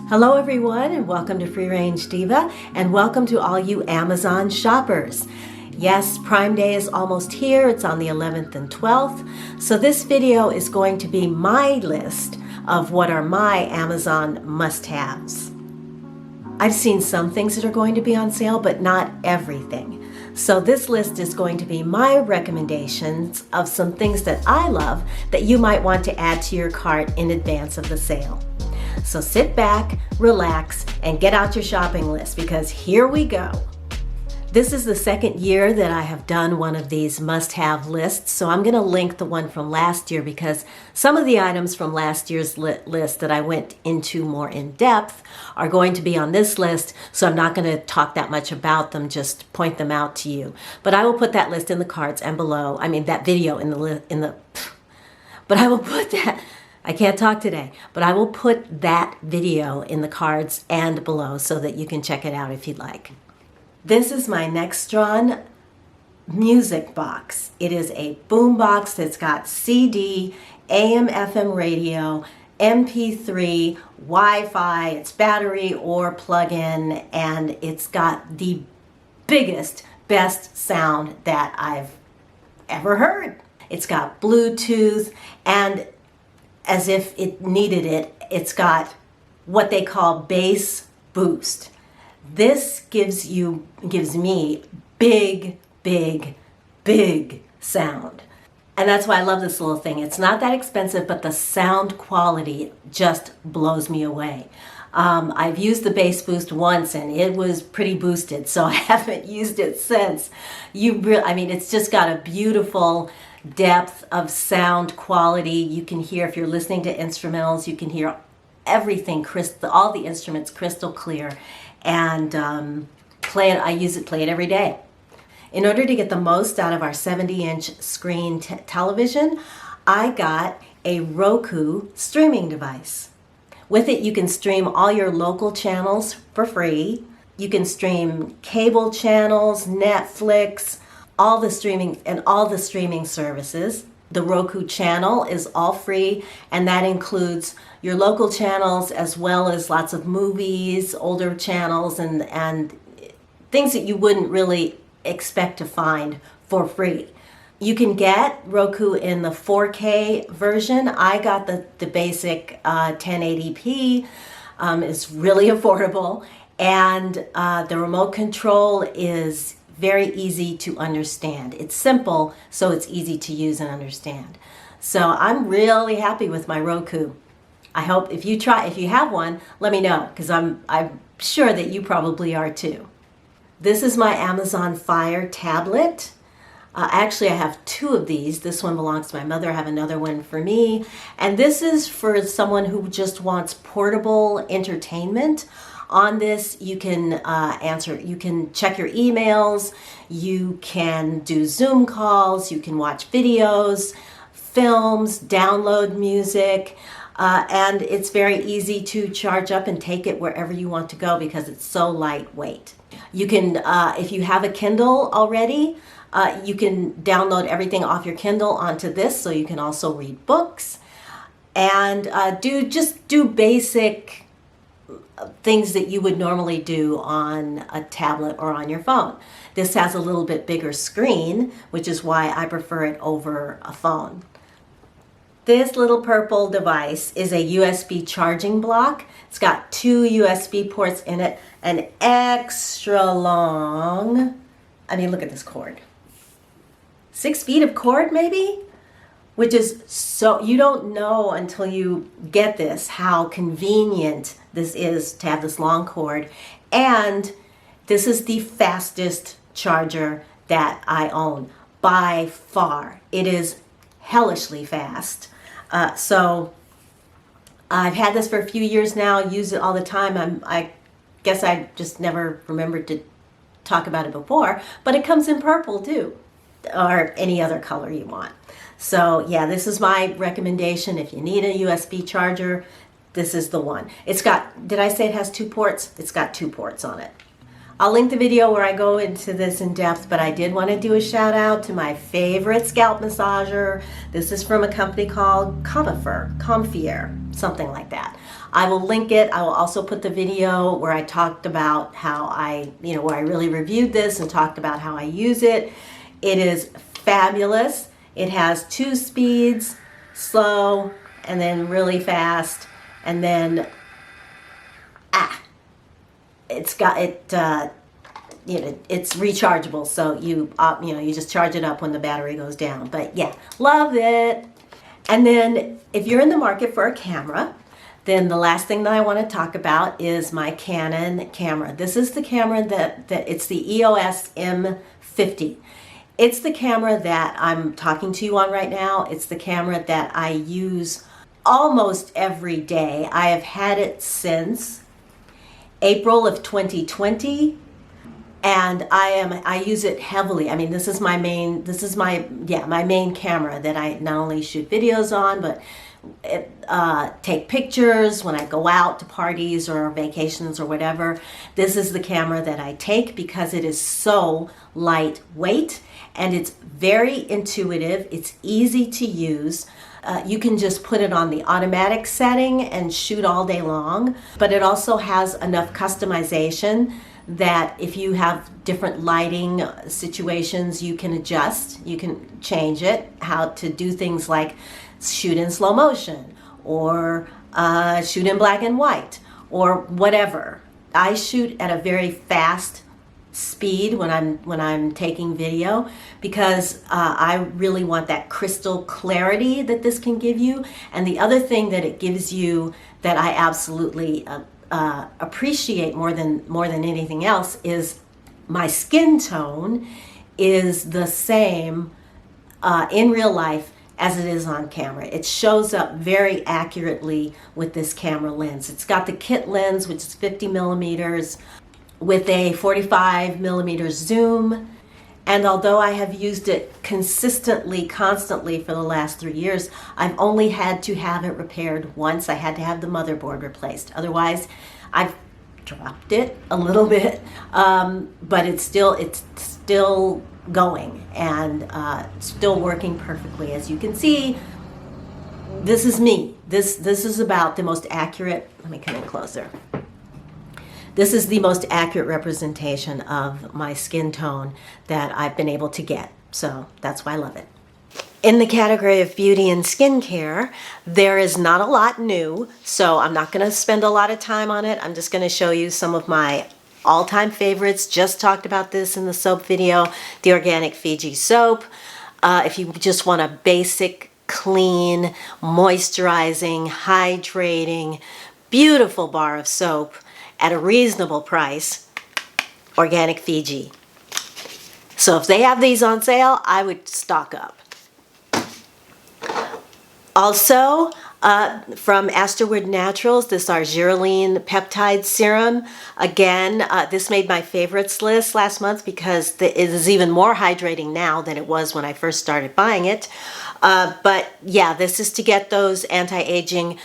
Hello everyone, and welcome to Free Range Diva, and welcome to all you Amazon shoppers. Yes, Prime Day is almost here. It's on the 11th and 12th. So this video is going to be my list of what are my Amazon must-haves. I've seen some things that are going to be on sale, but not everything. So this list is going to be my recommendations of some things that I love that you might want to add to your cart in advance of the sale. So sit back, relax, and get out your shopping list because here we go. This is the second year that I have done one of these must-have lists, so I'm going to link the one from last year because some of the items from last year's list that I went into more in depth are going to be on this list, so I'm not going to talk that much about them, just point them out to you. But I will put that list in the cards and below, that video but I will put that, I can't talk today, but I will put that video in the cards and below so that you can check it out if you'd like. This is my Nextron music box. It is a boom box that's got CD, AM, FM radio, MP3, Wi-Fi, it's battery or plug-in, and it's got the biggest, best sound that I've ever heard. It's got Bluetooth, and as if it needed it, it's got what they call bass boost. This gives me big, big, big sound. And that's why I love this little thing. It's not that expensive, but the sound quality just blows me away. I've used the bass boost once and it was pretty boosted, so I haven't used it since. It's just got a beautiful depth of sound quality. You can hear, if you're listening to instrumentals, you can hear everything, all the instruments crystal clear. And I use it, play it every day. In order to get the most out of our 70-inch screen television, I got a Roku streaming device. With it, you can stream all your local channels for free. You can stream cable channels, Netflix, all the streaming services. The Roku channel is all free, and that includes your local channels as well as lots of movies, older channels, and things that you wouldn't really expect to find for free. You can get Roku in the 4K version. I got the basic 1080p. It's really affordable, and the remote control is very easy to understand. It's simple, so it's easy to use and understand. So I'm really happy with my Roku. I hope if you have one, let me know, because I'm sure that you probably are too. This is my Amazon Fire tablet. Actually, I have two of these. This one belongs to my mother. I have another one for me. And this is for someone who just wants portable entertainment. On this, you can you can check your emails, you can do Zoom calls, you can watch videos, films, download music, and it's very easy to charge up and take it wherever you want to go because it's so lightweight. You can, if you have a Kindle already, you can download everything off your Kindle onto this, so you can also read books and do basic things that you would normally do on a tablet or on your phone. This has a little bit bigger screen, which is why I prefer it over a phone. This little purple device is a USB charging block. It's got two USB ports in it, an extra long, look at this cord. 6 feet of cord maybe? Which is so, you don't know until you get this how convenient this is to have this long cord. And this is the fastest charger that I own by far. It is hellishly fast. So I've had this for a few years now, use it all the time. I guess I just never remembered to talk about it before, but it comes in purple too, or any other color you want. So yeah, this is my recommendation. If you need a USB charger, this is the one. It's got, did I say it has 2 ports? It's got 2 ports on it. I'll link the video where I go into this in depth, but I did want to do a shout out to my favorite scalp massager. This is from a company called Comfier, something like that. I will link it. I will also put the video where I talked about how where I really reviewed this and talked about how I use it. It is fabulous. It has 2 speeds, slow, and then really fast, and then it's got it. It's rechargeable, so you just charge it up when the battery goes down. But yeah, love it. And then if you're in the market for a camera, then the last thing that I want to talk about is my Canon camera. This is the camera that it's the EOS M50. It's the camera that I'm talking to you on right now. It's the camera that I use almost every day. I have had it since April of 2020, and I use it heavily. I mean, this is my main camera that I not only shoot videos on, but take pictures when I go out to parties or vacations or whatever. This is the camera that I take because it is so lightweight and it's very intuitive. It's easy to use. You can just put it on the automatic setting and shoot all day long, but it also has enough customization that if you have different lighting situations, you can adjust, you can change it, how to do things like shoot in slow motion or shoot in black and white or whatever. I shoot at a very fast speed when I'm taking video because I really want that crystal clarity that this can give you. And the other thing that it gives you that I absolutely appreciate more than anything else is my skin tone is the same in real life as it is on camera. It shows up very accurately with this camera lens. It's got the kit lens, which is 50 millimeters with a 45 millimeter zoom. And although I have used it constantly for the last 3 years, I've only had to have it repaired once. I had to have the motherboard replaced. Otherwise, I've dropped it a little bit, but it's still going and still working perfectly. As you can see, this is me. This is about the most accurate. Let me come in closer. This is the most accurate representation of my skin tone that I've been able to get. So that's why I love it. In the category of beauty and skincare, there is not a lot new, so I'm not going to spend a lot of time on it. I'm just going to show you some of my all-time favorites. Just talked about this in the soap video, the Organic Fiji soap. If you just want a basic, clean, moisturizing, hydrating, beautiful bar of soap at a reasonable price, Organic Fiji. So if they have these on sale, I would stock up. Also, from Astorwood Naturals, this Argireline Peptide Serum. Again, this made my favorites list last month because it is even more hydrating now than it was when I first started buying it. But yeah, this is to get those anti-aging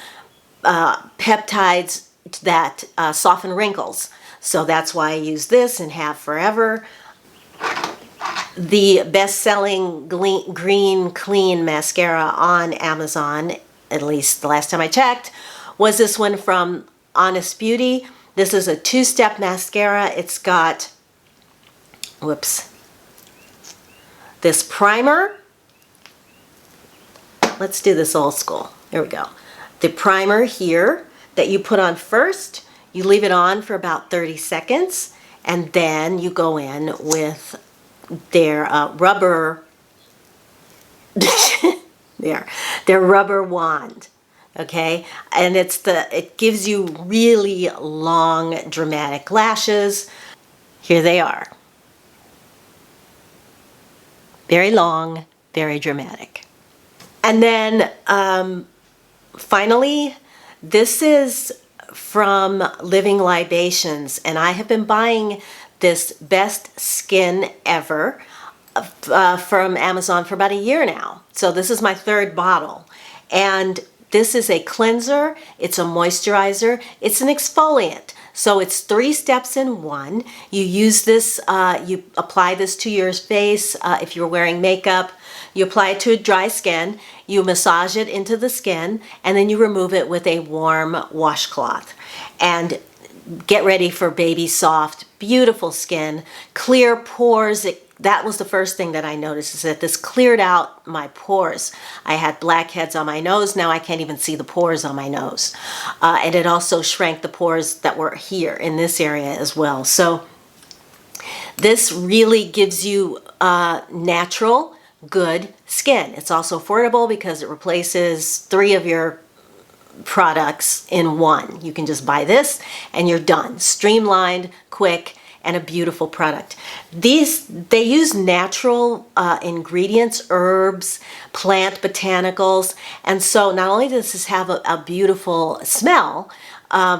peptides that soften wrinkles. So that's why I use this and have forever. The best-selling green clean mascara on Amazon, at least the last time I checked, was this one from Honest Beauty. This is a 2-step mascara. It's got, this primer. Let's do this old school. Here we go. The primer here that you put on first, you leave it on for about 30 seconds, and then you go in with their rubber their rubber wand, okay? And it gives you really long dramatic lashes. Here they are. Very long, very dramatic. And then finally, this is from Living Libations, and I have been buying this Best Skin Ever from Amazon for about a year now. So this is my 3rd bottle. And this is a cleanser, it's a moisturizer, it's an exfoliant. So it's 3 steps in one. You use this, you apply this to your face if you're wearing makeup You apply it to a dry skin, you massage it into the skin, and then you remove it with a warm washcloth. And get ready for baby soft, beautiful skin, clear pores. That was the first thing that I noticed, is that this cleared out my pores. I had blackheads on my nose. Now I can't even see the pores on my nose. And it also shrank the pores that were here in this area as well. So this really gives you natural, good skin. It's also affordable because it replaces 3 of your products in one. You can just buy this and you're done. Streamlined, quick, and a beautiful product. They use natural ingredients, herbs, plant botanicals, and so not only does this have a beautiful smell,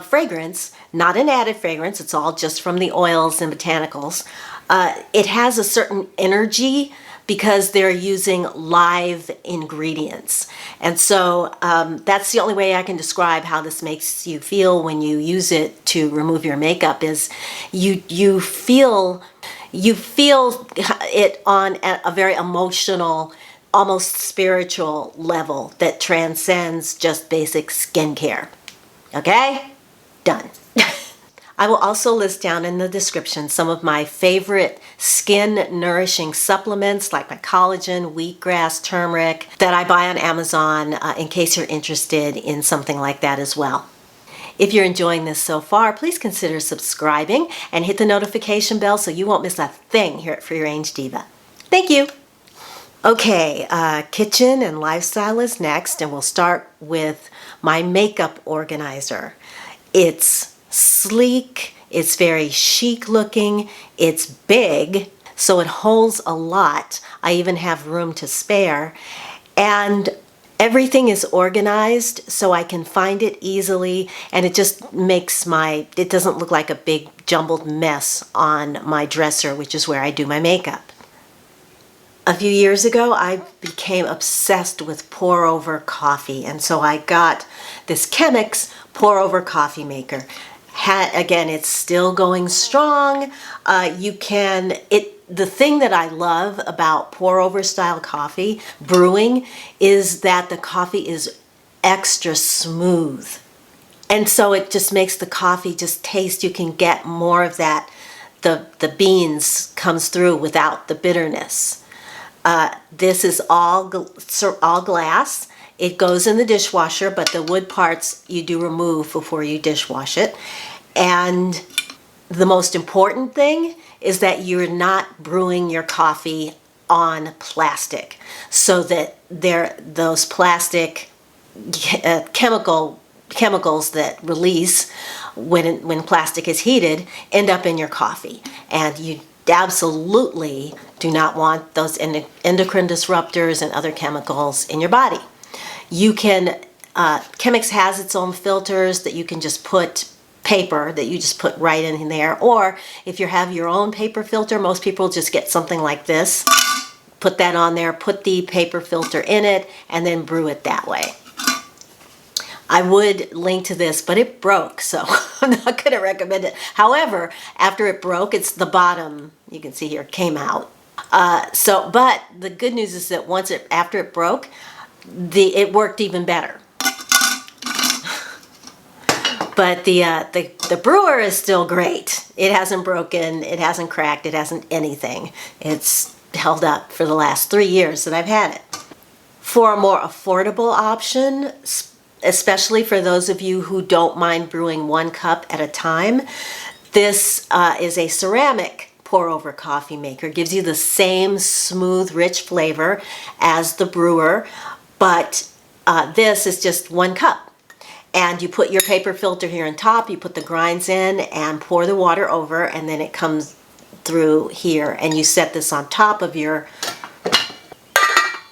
fragrance, not an added fragrance, it's all just from the oils and botanicals. It has a certain energy because they're using live ingredients. And so that's the only way I can describe how this makes you feel when you use it to remove your makeup, is you feel it on a very emotional, almost spiritual level that transcends just basic skincare. Okay? Done. I will also list down in the description some of my favorite skin nourishing supplements, like my collagen, wheatgrass, turmeric, that I buy on Amazon in case you're interested in something like that as well. If you're enjoying this so far, please consider subscribing and hit the notification bell so you won't miss a thing here at Free Range Diva. Thank you. Okay, kitchen and lifestyle is next, and we'll start with my makeup organizer. It's sleek, it's very chic looking, it's big, so it holds a lot. I even have room to spare, and everything is organized so I can find it easily, and it just makes it doesn't look like a big jumbled mess on my dresser, which is where I do my makeup. A few years ago, I became obsessed with pour-over coffee, and so I got this Chemix pour-over coffee maker. Again, it's still going strong. The thing that I love about pour-over style coffee brewing is that the coffee is extra smooth. And so it just makes the coffee just taste, you can get more of that, the beans comes through without the bitterness. This is all glass. It goes in the dishwasher, but the wood parts you do remove before you dishwash it. And the most important thing is that you're not brewing your coffee on plastic, so that those plastic chemicals that release when plastic is heated end up in your coffee. And you absolutely do not want those endocrine disruptors and other chemicals in your body. You can, Chemix has its own filters that you can just put paper that you just put right in there, or if you have your own paper filter, most people just get something like this, put that on there, put the paper filter in it, and then brew it that way. I would link to this, but it broke, so I'm not going to recommend it. However, after it broke, it's the bottom, you can see here, came out. But the good news is that after it broke, it worked even better. But the brewer is still great. It hasn't broken, it hasn't cracked, it hasn't anything. It's held up for the last 3 years that I've had it. For a more affordable option, especially for those of you who don't mind brewing 1 cup at a time, this is a ceramic pour-over coffee maker. It gives you the same smooth, rich flavor as the brewer, but this is just 1 cup. And you put your paper filter here on top, you put the grinds in and pour the water over, and then it comes through here, and you set this on top of your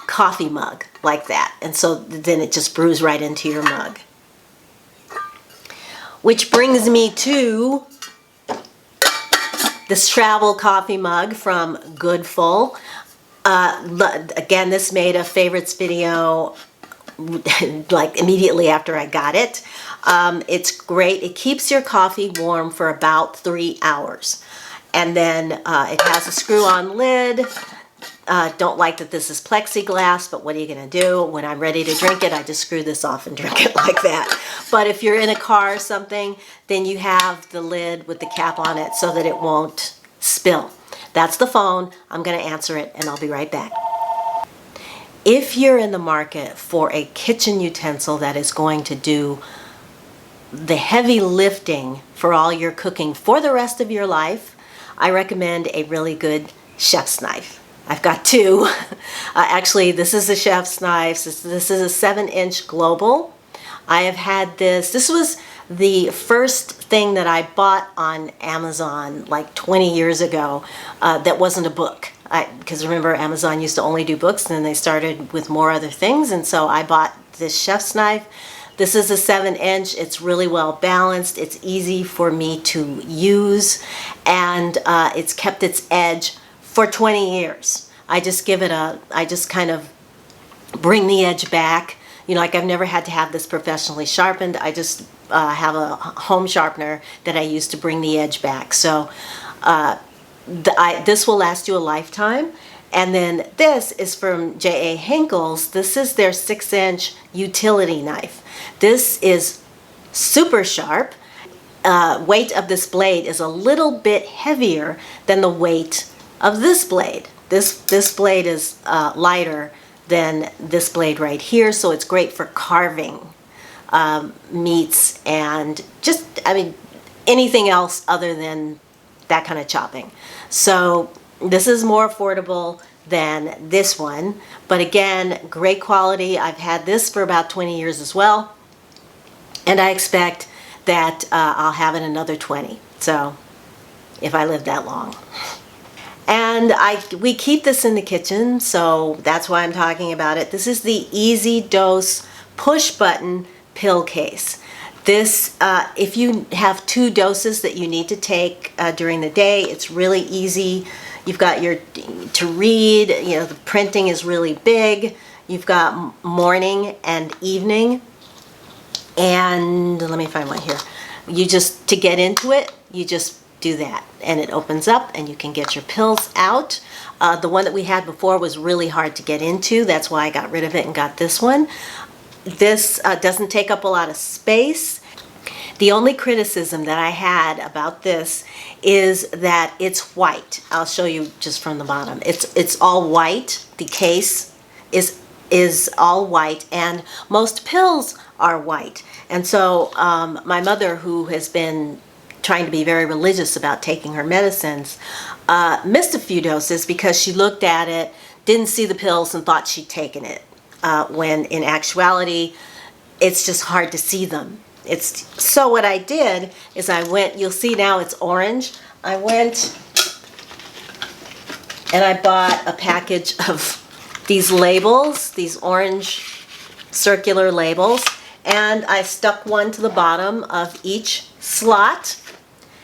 coffee mug like that. And so then it just brews right into your mug. Which brings me to this travel coffee mug from Goodful. Again, this made a favorites video like immediately after I got it. It's great. It keeps your coffee warm for about 3 hours. And then it has a screw-on lid. don't like that this is plexiglass, but what are you going to do? When I'm ready to drink it, I just screw this off and drink it like that. But if you're in a car or something, then you have the lid with the cap on it so that it won't spill. That's the phone. I'm going to answer it, and I'll be right back. If you're in the market for a kitchen utensil that is going to do the heavy lifting for all your cooking for the rest of your life, I recommend a really good chef's knife. I've got two. Actually, this is a chef's knife. This is a 7-inch global. I have had this. This was the first thing that I bought on Amazon like 20 years ago that wasn't a book. Because remember, Amazon used to only do books, and then they started with more other things. And so I bought this chef's knife. This is a 7-inch. It's really well balanced. It's easy for me to use, and it's kept its edge for 20 years. I just kind of bring the edge back. You know, like I've never had to have this professionally sharpened. I just have a home sharpener that I use to bring the edge back. So this will last you a lifetime. And then this is from J.A. Henkel's. This is their 6-inch utility knife. This is super sharp. Weight of this blade is a little bit heavier than the weight of this blade. This blade is lighter than this blade right here, so it's great for carving meats and just, I mean, anything else other than that kind of chopping. So this is more affordable than this one, but again, great quality. I've had this for about 20 years as well, and I expect that I'll have it another 20, so if I live that long. And we keep this in the kitchen, so that's why I'm talking about it. This is the Easy Dose push button pill case. This, if you have 2 doses that you need to take during the day, it's really easy. You've got to read, you know, the printing is really big. You've got morning and evening. And let me find one here. To get into it, you just do that, and it opens up and you can get your pills out. The one that we had before was really hard to get into. That's why I got rid of it and got this one. This doesn't take up a lot of space. The only criticism that I had about this is that it's white. I'll show you just from the bottom. It's all white. The case is all white, and most pills are white. And so my mother, who has been trying to be very religious about taking her medicines, missed a few doses because she looked at it, didn't see the pills, and thought she'd taken it, when in actuality it's just hard to see them. So what I did is I went, you'll see now it's orange, I went and I bought a package of these labels, these orange circular labels, and I stuck one to the bottom of each slot.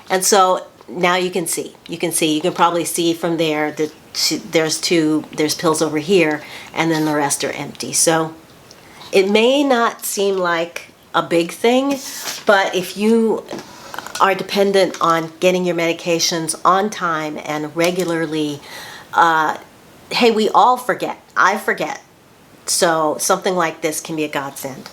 And so now you can see. You can probably see from there that there's pills over here, and then the rest are empty. So it may not seem like a big thing, but if you are dependent on getting your medications on time and regularly, hey, we all forget. I forget. So something like this can be a godsend.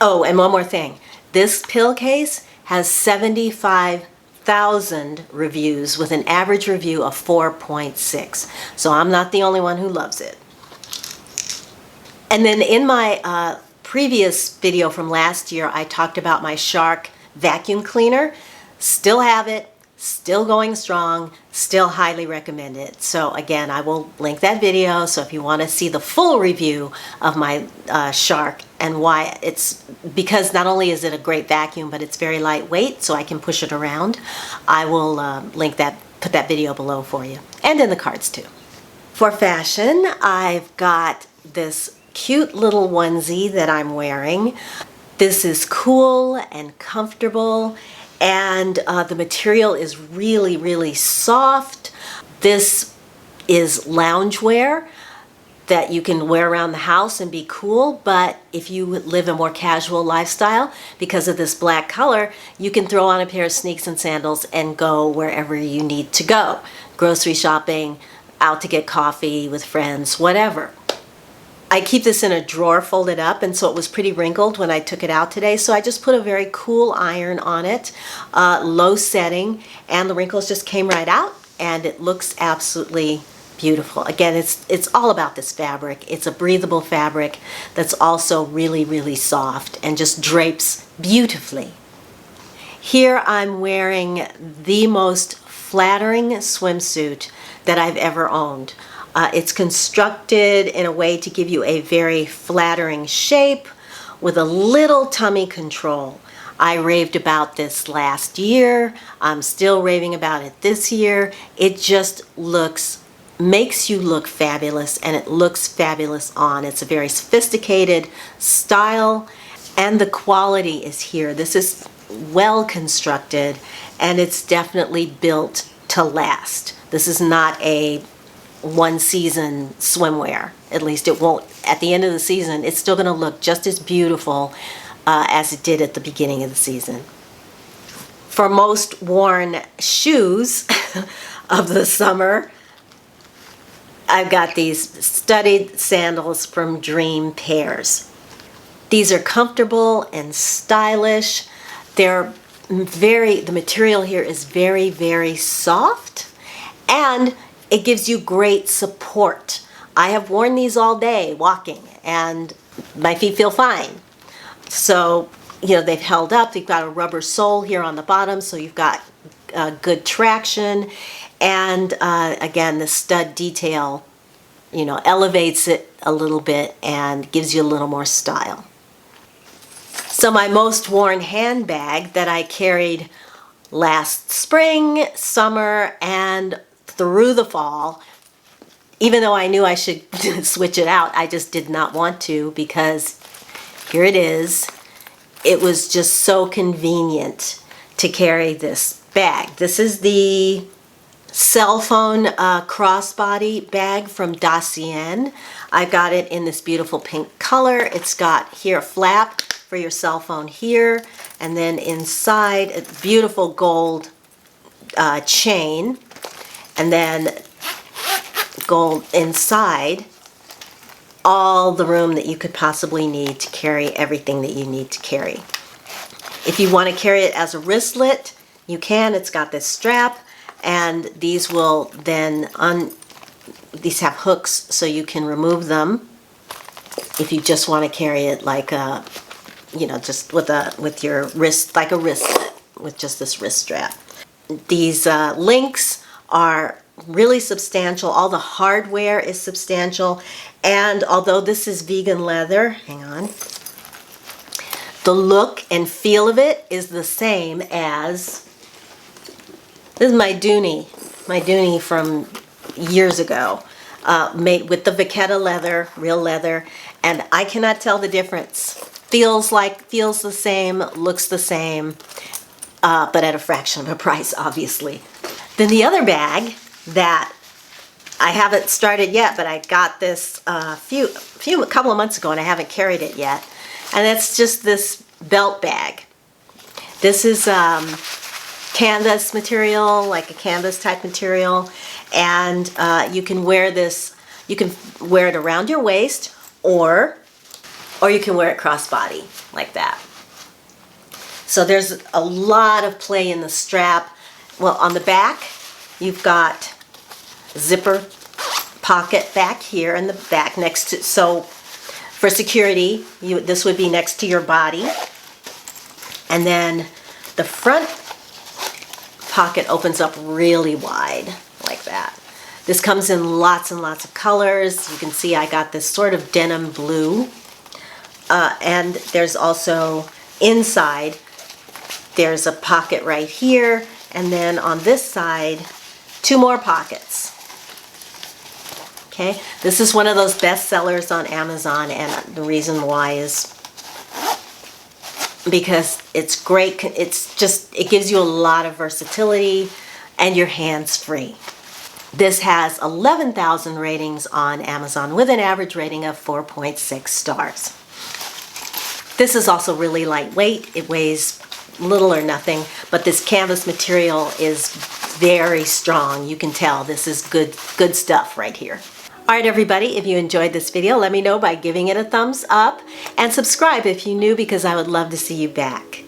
Oh, and one more thing. This pill case has 75,000 reviews with an average review of 4.6. So I'm not the only one who loves it. And then in my previous video from last year, I talked about my Shark vacuum cleaner. Still have it, still going strong, still highly recommend it. So again, I will link that video, so if you want to see the full review of my Shark and why because not only is it a great vacuum, but it's very lightweight, so I can push it around, I will put that video below for you, and in the cards too. For fashion, I've got this cute little onesie that I'm wearing. This is cool and comfortable, and the material is really, really soft. This is loungewear that you can wear around the house and be cool, but if you live a more casual lifestyle, because of this black color, you can throw on a pair of sneaks and sandals and go wherever you need to go. Grocery shopping, out to get coffee with friends, whatever. I keep this in a drawer folded up, and so it was pretty wrinkled when I took it out today. So I just put a very cool iron on it, low setting, and the wrinkles just came right out, and it looks absolutely beautiful. Again, it's all about this fabric. It's a breathable fabric that's also really, really soft and just drapes beautifully. Here I'm wearing the most flattering swimsuit that I've ever owned. It's constructed in a way to give you a very flattering shape with a little tummy control. I raved about this last year. I'm still raving about it this year. It just makes you look fabulous, and it looks fabulous on. It's a very sophisticated style, and the quality is here. This is well constructed, and it's definitely built to last. This is not a one season swimwear. At least it won't. At the end of the season, it's still going to look just as beautiful as it did at the beginning of the season. For most worn shoes of the summer, I've got these studded sandals from Dream Pairs. These are comfortable and stylish. The material here is very, very soft, and it gives you great support. I have worn these all day walking, and my feet feel fine. So, they've held up. They've got a rubber sole here on the bottom, so you've got good traction. And again, the stud detail, elevates it a little bit and gives you a little more style. So my most worn handbag that I carried last spring, summer, and through the fall, even though I knew I should switch it out, I just did not want to, because here it is. It was just so convenient to carry this bag. This is the cell phone crossbody bag from Dacian. I got it in this beautiful pink color. It's got here a flap for your cell phone here, and then inside a beautiful gold chain, and then gold inside, all the room that you could possibly need to carry everything that you need to carry. If you want to carry it as a wristlet, you can. It's got this strap, and these will then these have hooks so you can remove them if you just want to carry it like a, just with your wrist, like a wristlet with just this wrist strap. These links are really substantial. All the hardware is substantial, and although this is vegan leather, hang on, the look and feel of it is the same as, this is my Dooney from years ago, made with the Vachetta leather, real leather, and I cannot tell the difference. Feels the same, looks the same, but at a fraction of a price, obviously. Then the other bag that I haven't started yet, but I got this a couple of months ago, and I haven't carried it yet, and it's just this belt bag. This is canvas material, like a canvas type material, and you can wear this. You can wear it around your waist, or you can wear it crossbody like that. So there's a lot of play in the strap. Well, on the back, you've got zipper pocket back here in the back next to, so for security, this would be next to your body. And then the front pocket opens up really wide like that. This comes in lots and lots of colors. You can see I got this sort of denim blue. And there's also inside, there's a pocket right here, and then on this side, 2 more pockets. Okay, this is one of those best sellers on Amazon, and the reason why is because it's great. It gives you a lot of versatility, and you're hands-free. This has 11,000 ratings on Amazon with an average rating of 4.6 stars. This is also really lightweight. It weighs little or nothing, but this canvas material is very strong. You can tell this is good stuff right here. All right, everybody, if you enjoyed this video, let me know by giving it a thumbs up and subscribe if you're new, because I would love to see you back.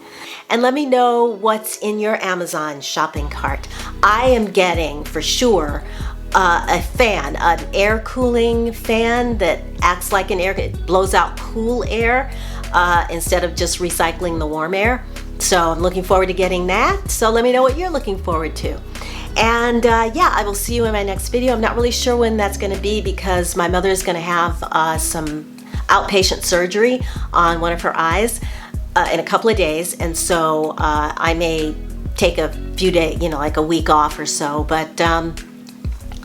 And let me know what's in your Amazon shopping cart. I am getting, for sure, a fan, an air cooling fan that acts like an air, it blows out cool air instead of just recycling the warm air. So I'm looking forward to getting that. So let me know what you're looking forward to. And yeah, I will see you in my next video. I'm not really sure when that's going to be, because my mother is going to have some outpatient surgery on one of her eyes in a couple of days, and so I may take a few days, like a week off or so, but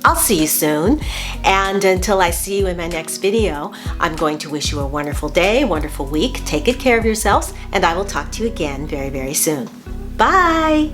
I'll see you soon. And until I see you in my next video, I'm going to wish you a wonderful day, wonderful week. Take good care of yourselves, and I will talk to you again very, very soon. Bye!